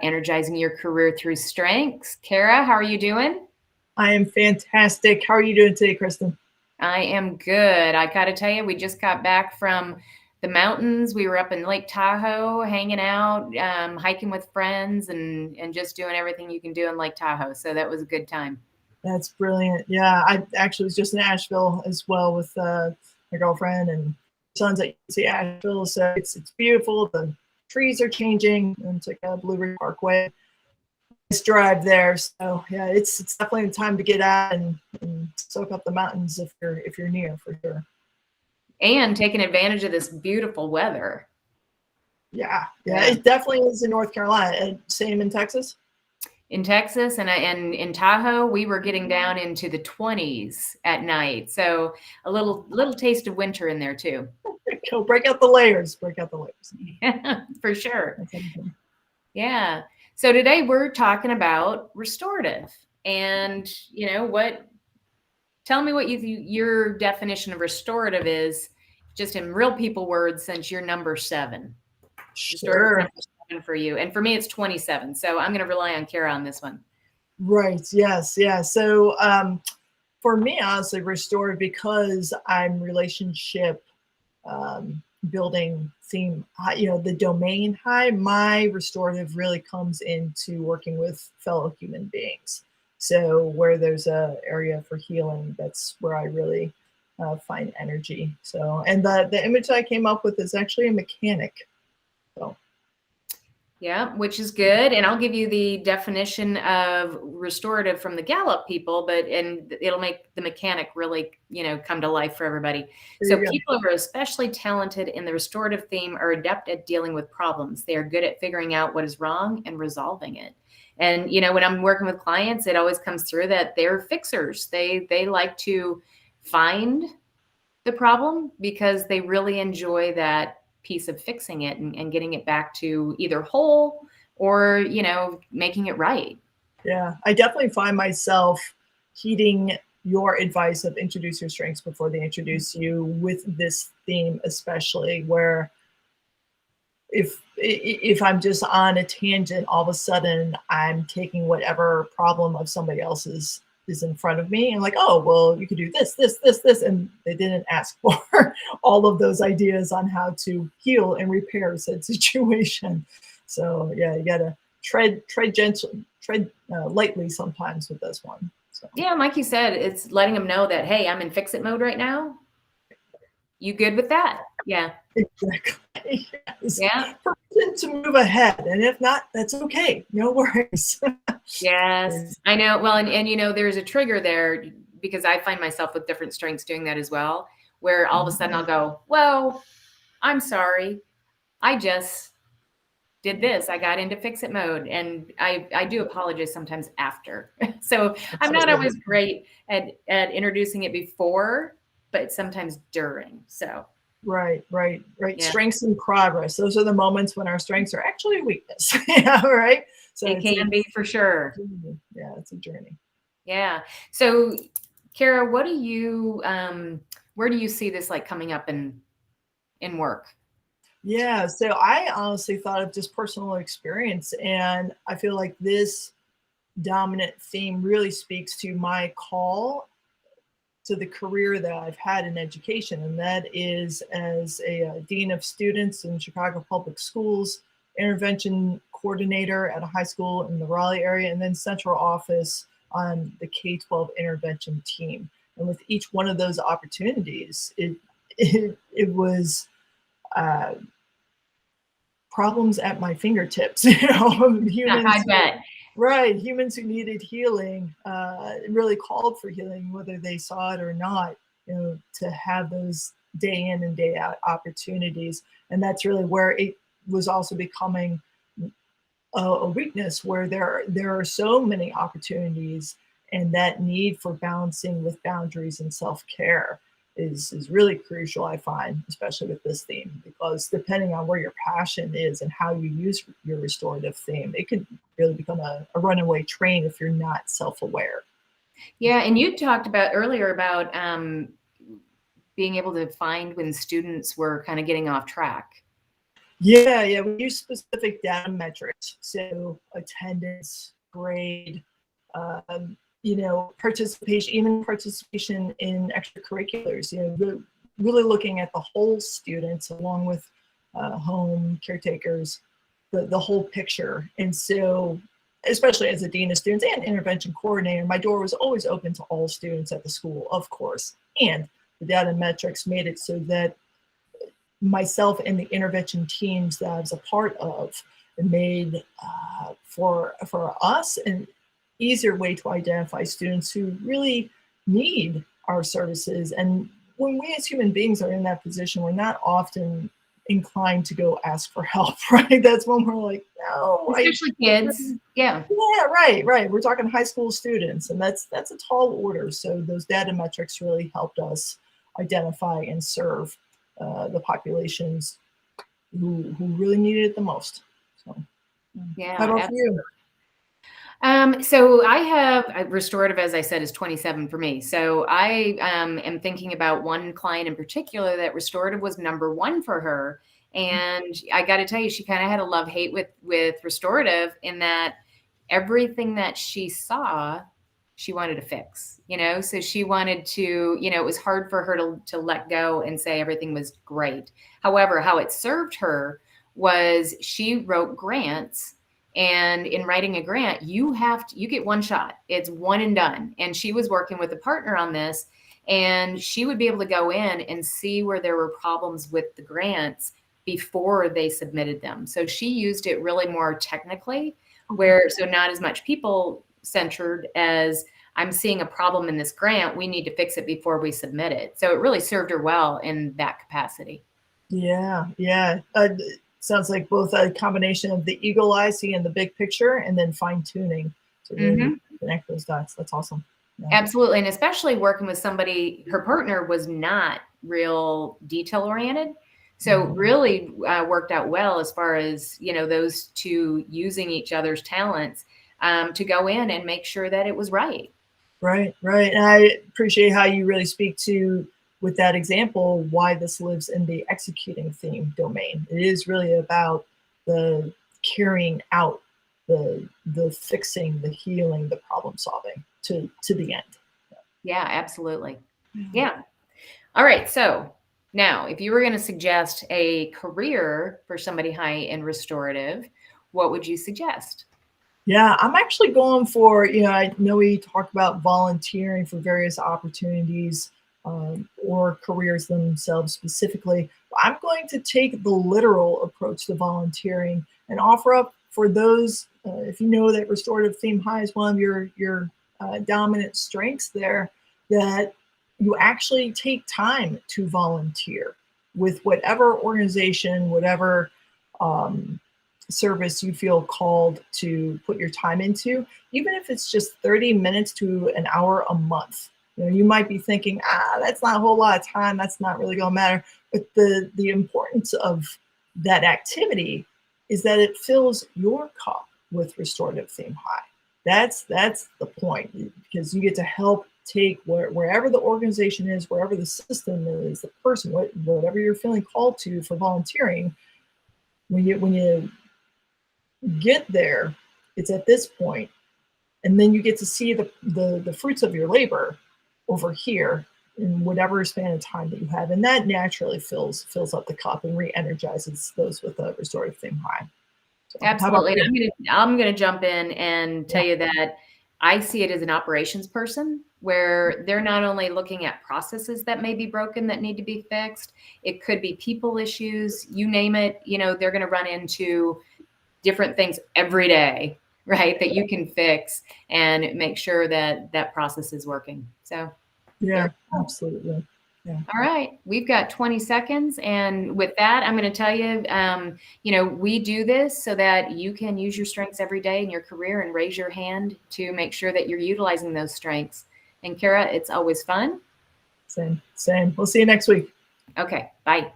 Energizing your career through strengths. Kara, how are you doing? I am fantastic. How are you doing today, Kristin? I am good. I got to tell you, we just got back from the mountains. We were up in Lake Tahoe hanging out, hiking with friends, and just doing everything you can do in Lake Tahoe. So that was a good time. That's brilliant. Yeah, I actually was just in Asheville as well with my girlfriend and sons at UC Asheville. So it's beautiful. The trees are changing. And it's like a Blue Ridge Parkway. Nice drive there. So yeah, it's definitely the time to get out and soak up the mountains if you're near, for sure. And taking advantage of this beautiful weather. Yeah, it definitely is in North Carolina. Same in Texas? In Texas and in Tahoe, we were getting down into the 20s at night. So a little taste of winter in there too. Go break out the layers. Break out the layers. Yeah, for sure. Yeah. So today we're talking about restorative, and tell me what your definition of restorative is, just in real people words, since you're number 7. Sure. Number 7 for you, and for me it's 27. So I'm going to rely on Kara on this one. Right. Yes. Yeah. So for me, honestly, restorative, because I'm relationship building theme, the domain high, my restorative really comes into working with fellow human beings. So where there's a area for healing, that's where I really find energy. So, and the image I came up with is actually a mechanic. So. Yeah, which is good. And I'll give you the definition of restorative from the Gallup people, and it'll make the mechanic really, come to life for everybody. So people who are especially talented in the restorative theme are adept at dealing with problems. They are good at figuring out what is wrong and resolving it. And, when I'm working with clients, it always comes through that they're fixers. They like to find the problem because they really enjoy that piece of fixing it and getting it back to either whole or, making it right. Yeah, I definitely find myself heeding your advice of introduce your strengths before they introduce you with this theme, especially where if I'm just on a tangent, all of a sudden I'm taking whatever problem of somebody else's is in front of me and like, oh, well, you could do this, and they didn't ask for all of those ideas on how to heal and repair said situation. So yeah, you gotta tread lightly sometimes with this one. So. Yeah, like you said, it's letting them know that, hey, I'm in fix it mode right now. You good with that? Yeah. Exactly. Yes. Yeah. Permission to move ahead, and if not, that's okay. No worries. Yes, I know. Well, and there's a trigger there because I find myself with different strengths doing that as well, where all of a sudden I'll go, well, I'm sorry. I just did this. I got into fix it mode, and I do apologize sometimes after. So I'm not always great at introducing it before, but sometimes during. So. Right. Yeah. Strengths in progress. Those are the moments when our strengths are actually a weakness. Yeah, right. So it can be for sure. Yeah, it's a journey. Yeah. So, Kara, what do you where do you see this like coming up in work? Yeah. So I honestly thought of just personal experience, and I feel like this dominant theme really speaks to my call to the career that I've had in education, and that is as a dean of students in Chicago Public Schools, intervention coordinator at a high school in the Raleigh area, and then central office on the K-12 intervention team. And with each one of those opportunities, it was problems at my fingertips. Humans. I bet. Right. Humans who needed healing, really called for healing, whether they saw it or not, to have those day in and day out opportunities. And that's really where it was also becoming a weakness, where there are so many opportunities, and that need for balancing with boundaries and self-care is really crucial, I find, especially with this theme, because depending on where your passion is and how you use your restorative theme, it could really become a runaway train if you're not self-aware. Yeah, and you talked about earlier about being able to find when students were kind of getting off track. Yeah, we use specific data metrics. So attendance, grade, participation, even participation in extracurriculars, really looking at the whole students along with home caretakers, the whole picture. And so, especially as a dean of students and intervention coordinator, my door was always open to all students at the school, of course. And the data metrics made it so that myself and the intervention teams that I was a part of made for us an easier way to identify students who really need our services. And when we as human beings are in that position, we're not often inclined to go ask for help, right? That's when we're like, no, especially kids. Yeah, right. We're talking high school students, and that's a tall order. So those data metrics really helped us identify and serve the populations who really needed it the most. So, yeah. how about you? So I have restorative, as I said, is 27 for me. So I am thinking about one client in particular that restorative was number one for her. And I got to tell you, she kind of had a love-hate with restorative in that everything that she saw, she wanted to fix, so she wanted to, it was hard for her to let go and say everything was great. However, how it served her was she wrote grants. And in writing a grant, you get one shot. It's one and done. And she was working with a partner on this, and she would be able to go in and see where there were problems with the grants before they submitted them. So she used it really more technically, so not as much people centered as I'm seeing a problem in this grant. We need to fix it before we submit it. So it really served her well in that capacity. Yeah. Sounds like both a combination of the eagle eye, seeing the big picture, and then fine tuning to really connect those dots. That's awesome. Yeah. Absolutely. And especially working with somebody, her partner was not real detail oriented. So really worked out well as far as, those two using each other's talents to go in and make sure that it was right. Right. And I appreciate how you really speak to, with that example, why this lives in the executing theme domain. It is really about the carrying out, the fixing, the healing, the problem solving to the end. Yeah, absolutely. Yeah. All right. So now, if you were going to suggest a career for somebody high in restorative, what would you suggest? Yeah, I'm actually going for, I know we talk about volunteering for various opportunities or careers themselves specifically. I'm going to take the literal approach to volunteering and offer up for those, if you know that restorative theme high is one of your dominant strengths there, that you actually take time to volunteer with whatever organization, whatever service you feel called to put your time into, even if it's just 30 minutes to an hour a month. You might be thinking, that's not a whole lot of time. That's not really going to matter. But the importance of that activity is that it fills your cup with restorative theme high. That's the point, because you get to help take wherever the organization is, wherever the system is, the person, whatever you're feeling called to for volunteering. When you get there, it's at this point, and then you get to see the fruits of your labor over here in whatever span of time that you have, and that naturally fills up the cup and re-energizes those with a restorative theme high. So, absolutely. I'm gonna jump in and tell you that I see it as an operations person, where they're not only looking at processes that may be broken that need to be fixed. It could be people issues, you name it. They're going to run into different things every day, right, that you can fix and make sure that that process is working. So yeah, absolutely. Yeah. All right, we've got 20 seconds. And with that, I'm going to tell you, we do this so that you can use your strengths every day in your career and raise your hand to make sure that you're utilizing those strengths. And Kara, it's always fun. Same. We'll see you next week. Okay, bye.